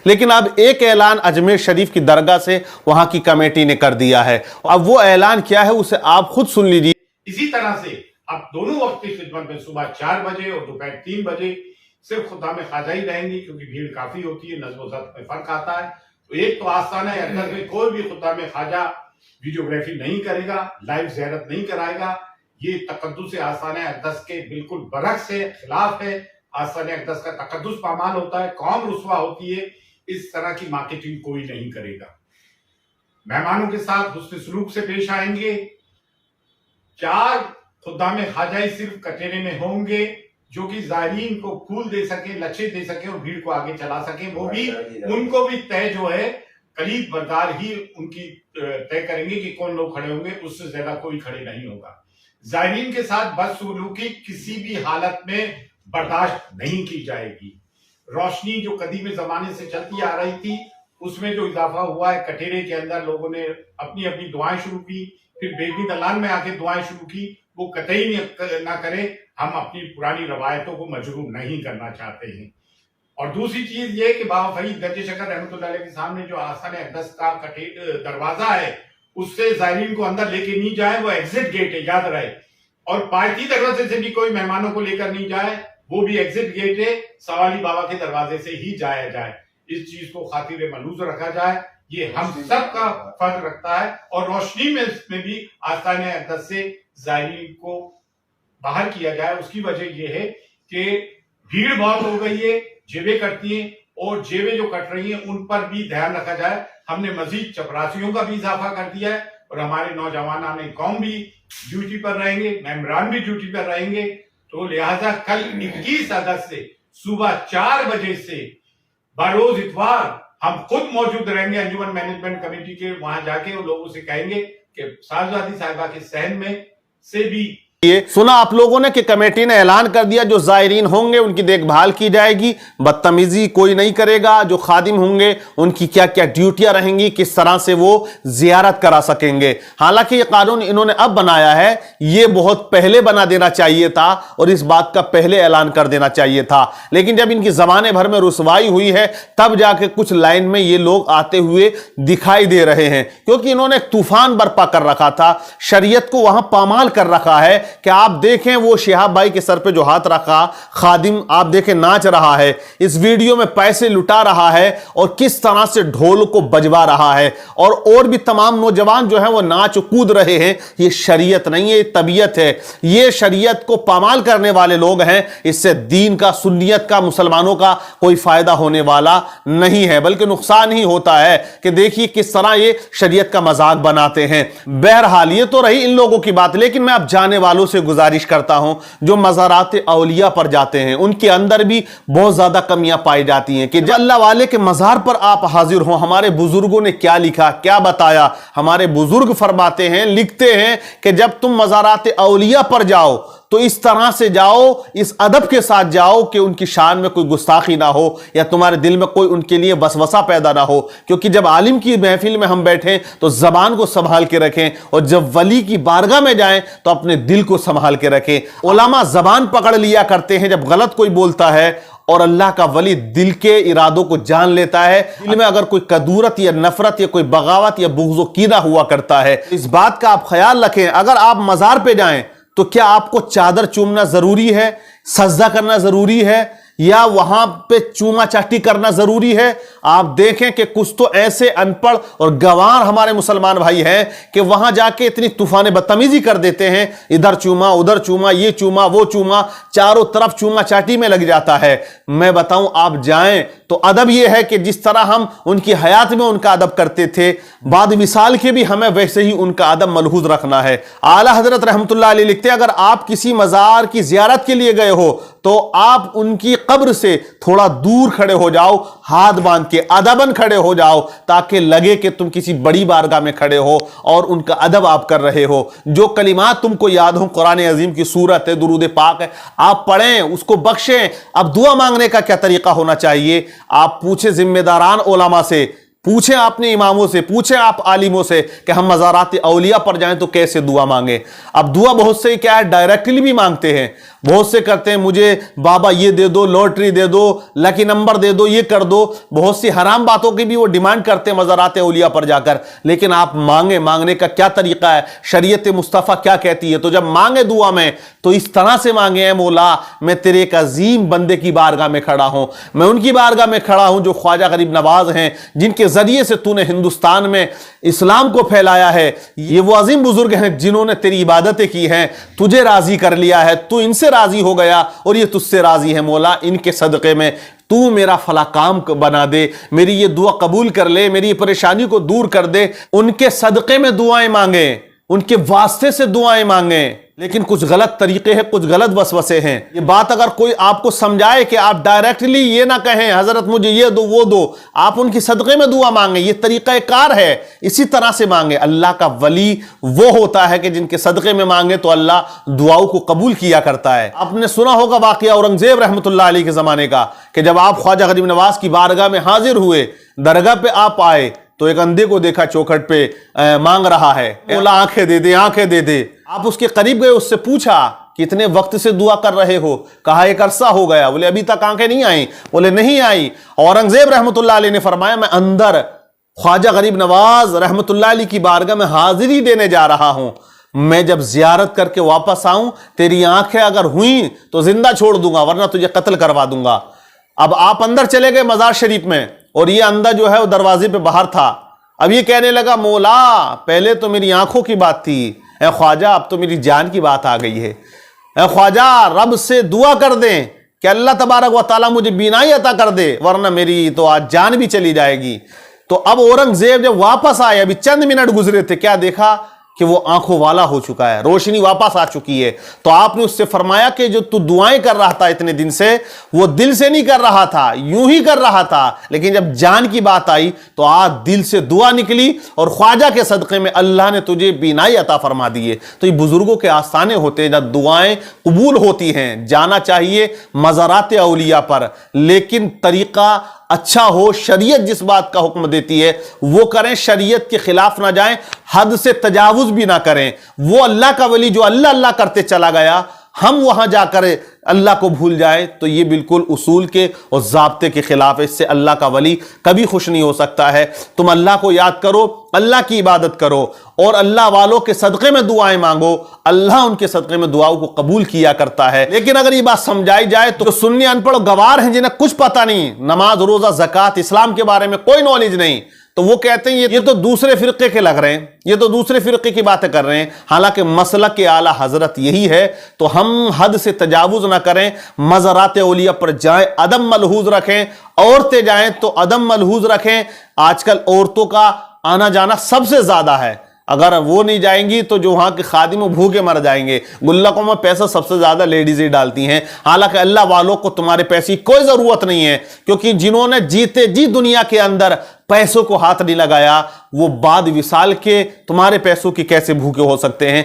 لیکن اب ایک اعلان اجمیر شریف کی درگاہ سے وہاں کی کمیٹی نے کر دیا ہے. اب وہ اعلان کیا ہے اسے آپ خود سن لیجیے. اسی طرح سے اب دونوں وقت کی خدمت میں صبح 4 بجے اور دوپہر 3 بجے صرف خدام خواجہ ہی رہیں گی، کیونکہ بھیڑ کافی ہوتی ہے، نظم و ضبط میں فرق آتا ہے. تو ایک تو آستانہ اقدس میں کوئی بھی خدام خواجہ ویڈیوگرافی نہیں کرے گا، لائیو زیارت نہیں کرائے گا. یہ تقدس آستانہ اقدس کے بالکل برعکس ہے، خلاف ہے. آستانہ اقدس کا تقدس پامال ہوتا ہے، قوم رسوا ہوتی ہے. اس طرح کی مارکیٹنگ کوئی نہیں کرے گا. مہمانوں کے ساتھ حسن سلوک سے پیش آئیں گے. 4 خدام خواجہ ہی صرف کٹہرے میں ہوں گے جو کہ زائرین کو پھول دے سکیں، لچھے دے سکیں اور بھیڑ کو آگے چلا سکیں. وہ بھی ان کو بھی طے جو ہے کلید بردار ہی ان کی طے کریں گے کہ کون لوگ کھڑے ہوں گے، اس سے زیادہ کوئی کھڑے نہیں ہوگا. زائرین کے ساتھ بدسلوکی کسی بھی حالت میں برداشت نہیں کی جائے گی. روشنی جو قدیم زمانے سے چلتی آ رہی تھی اس میں جو اضافہ ہوا ہے، کٹہرے کے اندر لوگوں نے اپنی اپنی دعائیں شروع کی، پھر بیگمی دلان میں آ کے دعائیں شروع کی. وہ قطعی نہ کریں. ہم اپنی پرانی روایتوں کو مجروح نہیں کرنا چاہتے ہیں. اور دوسری چیز یہ کہ بابا فرید گنج شکر رحمۃ اللہ علیہ کے سامنے جو آستانہ اقدس کا دروازہ ہے اس سے زائرین کو اندر لے کے نہیں جائے، وہ ایگزٹ گیٹ ہے، یاد رہے. اور پارٹی دروازے سے بھی کوئی مہمانوں کو لے کر نہیں جائے، وہ بھی ایگزٹ گیٹ ہے، سوالی بابا کے دروازے سے ہی جایا جائے. اس چیز کو خاطر ملحوظ رکھا جائے، یہ ہم سب کا فرض رکھتا ہے. اور روشنی میں بھی آستانہ اقدس سے زائرین کو باہر کیا جائے. اس کی وجہ یہ ہے کہ بھیڑ بہت ہو گئی ہے، جیبیں کٹتی ہیں، اور جیبیں جو کٹ رہی ہیں ان پر بھی دھیان رکھا جائے. ہم نے مزید چپراسیوں کا بھی اضافہ کر دیا ہے اور ہمارے نوجوانان قوم بھی ڈیوٹی پر رہیں گے، ممبران بھی ڈیوٹی پر رہیں گے. تو لہٰذا کل 21 اگست سے صبح 4 بجے سے بروز اتوار ہم خود موجود رہیں گے انجمن مینجمنٹ کمیٹی کے. وہاں جا کے ان لوگوں سے کہیں گے کہ صاحبزادی صاحبہ کے صحن میں سے بھی سنا آپ لوگوں نے کہ کمیٹی نے اعلان کر دیا جو زائرین ہوں گے ان کی دیکھ بھال کی جائے گی، بدتمیزی کوئی نہیں کرے گا. جو خادم ہوں گے ان کی کیا کیا ڈیوٹیاں رہیں گی، کس طرح سے وہ زیارت کرا سکیں گے. حالانکہ یہ قانون انہوں نے اب بنایا ہے، یہ بہت پہلے بنا دینا چاہیے تھا اور اس بات کا پہلے اعلان کر دینا چاہیے تھا. لیکن جب ان کی زمانے بھر میں رسوائی ہوئی ہے تب جا کے کچھ لائن میں یہ لوگ آتے ہوئے دکھائی دے رہے ہیں، کیونکہ انہوں نے ایک طوفان برپا کر رکھا تھا، شریعت کو وہاں پامال کر رکھا ہے. کہ آپ دیکھیں وہ شہاب بھائی کے سر پہ جو ہاتھ رکھا خادم آپ دیکھیں ناچ رہا ہے، اس ویڈیو میں پیسے لٹا رہا ہے اور کس طرح سے ڈھول کو بجوا رہا ہے، اور بھی تمام نوجوان جو ہیں وہ ناچ کود رہے ہیں. یہ شریعت نہیں ہے، یہ طبیعت ہے. یہ شریعت کو پامال کرنے والے لوگ ہیں. اس سے دین کا، سنیت کا، مسلمانوں کا کوئی فائدہ ہونے والا نہیں ہے بلکہ نقصان ہی ہوتا ہے. کہ دیکھیے کس طرح یہ شریعت کا مذاق بناتے ہیں. بہرحال یہ تو رہی ان لوگوں کی بات، لیکن میں اب جانے والوں سے گزارش کرتا ہوں جو مزارات اولیاء پر جاتے ہیں ان کے اندر بھی بہت زیادہ کمیاں پائی جاتی ہیں. کہ جب اللہ والے کے مزار پر آپ حاضر ہوں، ہمارے بزرگوں نے کیا لکھا، کیا بتایا. ہمارے بزرگ فرماتے ہیں، لکھتے ہیں کہ جب تم مزارات اولیاء پر جاؤ تو اس طرح سے جاؤ، اس ادب کے ساتھ جاؤ کہ ان کی شان میں کوئی گستاخی نہ ہو یا تمہارے دل میں کوئی ان کے لیے وسوسہ پیدا نہ ہو. کیونکہ جب عالم کی محفل میں ہم بیٹھیں تو زبان کو سنبھال کے رکھیں، اور جب ولی کی بارگاہ میں جائیں تو اپنے دل کو سنبھال کے رکھیں. علماء زبان پکڑ لیا کرتے ہیں جب غلط کوئی بولتا ہے، اور اللہ کا ولی دل کے ارادوں کو جان لیتا ہے. دل میں اگر کوئی کدورت یا نفرت یا کوئی بغاوت یا بغض و کینہ ہوا کرتا ہے، اس بات کا آپ خیال رکھیں. اگر آپ مزار پہ جائیں تو کیا آپ کو چادر چومنا ضروری ہے، سجدہ کرنا ضروری ہے، یا وہاں پہ چوما چاٹی کرنا ضروری ہے؟ آپ دیکھیں کہ کچھ تو ایسے ان پڑھ اور گوار ہمارے مسلمان بھائی ہیں کہ وہاں جا کے اتنی طوفان بدتمیزی کر دیتے ہیں، ادھر چوما ادھر چوما، یہ چوما وہ چوما، چاروں طرف چوما چاٹی میں لگ جاتا ہے. میں بتاؤں آپ جائیں تو ادب یہ ہے کہ جس طرح ہم ان کی حیات میں ان کا ادب کرتے تھے، بعد وصال کے بھی ہمیں ویسے ہی ان کا ادب ملحوظ رکھنا ہے. اعلیٰ حضرت رحمت اللہ علیہ لکھتے ہیں اگر آپ کسی مزار کی زیارت کے لیے گئے ہو تو آپ ان کی قبر سے تھوڑا دور کھڑے ہو جاؤ، ہاتھ باندھ کے ادباً کھڑے ہو جاؤ، تاکہ لگے کہ تم کسی بڑی بارگاہ میں کھڑے ہو اور ان کا ادب آپ کر رہے ہو. جو کلمات تم کو یاد ہوں، قرآن عظیم کی سورت ہے، درود پاک ہے، آپ پڑھیں، اس کو بخشیں. اب دعا مانگنے کا کیا طریقہ ہونا چاہیے؟ آپ پوچھیں ذمہ داران علماء سے، پوچھیں اپنے اماموں سے، پوچھیں آپ عالموں سے کہ ہم مزارات اولیاء پر جائیں تو کیسے دعا مانگیں. اب دعا بہت سے کیا ہے ڈائریکٹلی بھی مانگتے ہیں، بہت سے کرتے ہیں مجھے بابا یہ دے دو، لوٹری دے دو، لکی نمبر دے دو، یہ کر دو، بہت سی حرام باتوں کی بھی وہ ڈیمانڈ کرتے ہیں مزارات اولیاء پر جا کر. لیکن آپ مانگنے کا کیا طریقہ ہے، شریعت مصطفیٰ کیا کہتی ہے؟ تو جب مانگے دعا میں تو اس طرح سے مانگے، اے مولا میں تیرے ایک عظیم بندے کی بارگاہ میں کھڑا ہوں، میں ان کی بارگاہ میں کھڑا ہوں جو خواجہ غریب نواز ہیں، جن کے ذریعے سے تو نے ہندوستان میں اسلام کو پھیلایا ہے. یہ وہ عظیم بزرگ ہیں جنہوں نے تیری عبادتیں کی ہیں، تجھے راضی کر لیا ہے، تو ان سے راضی ہو گیا اور یہ تجھ سے راضی ہے. مولا ان کے صدقے میں تو میرا فلاں کام بنا دے، میری یہ دعا قبول کر لے، میری پریشانی کو دور کر دے. ان کے صدقے میں دعائیں مانگیں، ان کے واسطے سے دعائیں مانگیں. لیکن کچھ غلط طریقے ہیں، کچھ غلط وسوسے ہیں. یہ بات اگر کوئی آپ کو سمجھائے کہ آپ ڈائریکٹلی یہ نہ کہیں حضرت مجھے یہ دو وہ دو، آپ ان کی صدقے میں دعا مانگیں، یہ طریقہ کار ہے، اسی طرح سے مانگیں. اللہ کا ولی وہ ہوتا ہے کہ جن کے صدقے میں مانگے تو اللہ دعاؤں کو قبول کیا کرتا ہے. آپ نے سنا ہوگا واقعہ اورنگزیب رحمۃ اللہ علیہ کے زمانے کا کہ جب آپ خواجہ غریب نواز کی بارگاہ میں حاضر ہوئے، درگاہ پہ آپ آئے تو ایک اندھے کو دیکھا چوکھٹ پہ مانگ رہا ہے، مولا آنکھیں دے دے، آنکھیں دے دے. آپ اس کے قریب گئے، اس سے پوچھا کتنے وقت سے دعا کر رہے ہو؟ کہا ایک عرصہ ہو گیا. بولے ابھی تک آنکھیں نہیں آئیں؟ بولے نہیں آئی. اورنگزیب رحمۃ اللہ علیہ نے فرمایا میں اندر خواجہ غریب نواز رحمۃ اللہ علیہ کی بارگاہ میں حاضری دینے جا رہا ہوں، میں جب زیارت کر کے واپس آؤں تیری آنکھیں اگر ہوئیں تو زندہ چھوڑ دوں گا، ورنہ تجھے قتل کروا دوں گا. اب آپ اندر چلے گئے مزار شریف میں اور یہ اندھا جو ہے وہ دروازے پہ باہر تھا. اب یہ کہنے لگا مولا پہلے تو میری آنکھوں کی بات تھی، اے خواجہ اب تو میری جان کی بات آ گئی ہے. اے خواجہ رب سے دعا کر دیں کہ اللہ تبارک و تعالیٰ مجھے بینائی عطا کر دے، ورنہ میری تو آج جان بھی چلی جائے گی. تو اب اورنگزیب جب واپس آئے، ابھی چند منٹ گزرے تھے، کیا دیکھا کہ وہ آنکھوں والا ہو چکا ہے، روشنی واپس آ چکی ہے. تو آپ نے اس سے فرمایا کہ جو تو دعائیں کر رہا تھا اتنے دن سے، وہ دل سے نہیں کر رہا تھا، یوں ہی کر رہا تھا، لیکن جب جان کی بات آئی تو آج دل سے دعا نکلی اور خواجہ کے صدقے میں اللہ نے تجھے بینائی عطا فرما دیے. تو یہ بزرگوں کے آستانے ہوتے ہیں جب دعائیں قبول ہوتی ہیں. جانا چاہیے مزارات اولیاء پر، لیکن طریقہ اچھا ہو، شریعت جس بات کا حکم دیتی ہے وہ کریں، شریعت کے خلاف نہ جائیں، حد سے تجاوز بھی نہ کریں. وہ اللہ کا ولی جو اللہ اللہ کرتے چلا گیا، ہم وہاں جا کر اللہ کو بھول جائے تو یہ بالکل اصول کے اور ضابطے کے خلاف ہے. اس سے اللہ کا ولی کبھی خوش نہیں ہو سکتا ہے. تم اللہ کو یاد کرو، اللہ کی عبادت کرو اور اللہ والوں کے صدقے میں دعائیں مانگو، اللہ ان کے صدقے میں دعاؤں کو قبول کیا کرتا ہے. لیکن اگر یہ بات سمجھائی جائے تو سنی ان پڑھ گوار ہیں جنہیں کچھ پتہ نہیں، نماز روزہ زکوٰۃ اسلام کے بارے میں کوئی نالج نہیں، تو وہ کہتے ہیں یہ تو دوسرے فرقے کے لگ رہے ہیں، یہ تو دوسرے فرقے کی باتیں کر رہے ہیں. حالانکہ مسلک کے اعلیٰ حضرت یہی ہے. تو ہم حد سے تجاوز نہ کریں، مزارات اولیاء پر جائیں، عدم ملحوظ رکھیں. عورتیں جائیں تو عدم ملحوظ رکھیں. آج کل عورتوں کا آنا جانا سب سے زیادہ ہے، اگر وہ نہیں جائیں گی تو جو وہاں کے خادم وہ بھوکے مر جائیں گے. گلکوں میں پیسہ سب سے زیادہ لیڈیز ہی ڈالتی ہیں. حالانکہ اللہ والوں کو تمہارے پیسے کی کوئی ضرورت نہیں ہے، کیونکہ جنہوں نے جیتے جی دنیا کے اندر پیسوں کو ہاتھ نہیں لگایا، وہ بعد وصال کے تمہارے پیسوں کی کیسے بھوکے ہو سکتے ہیں.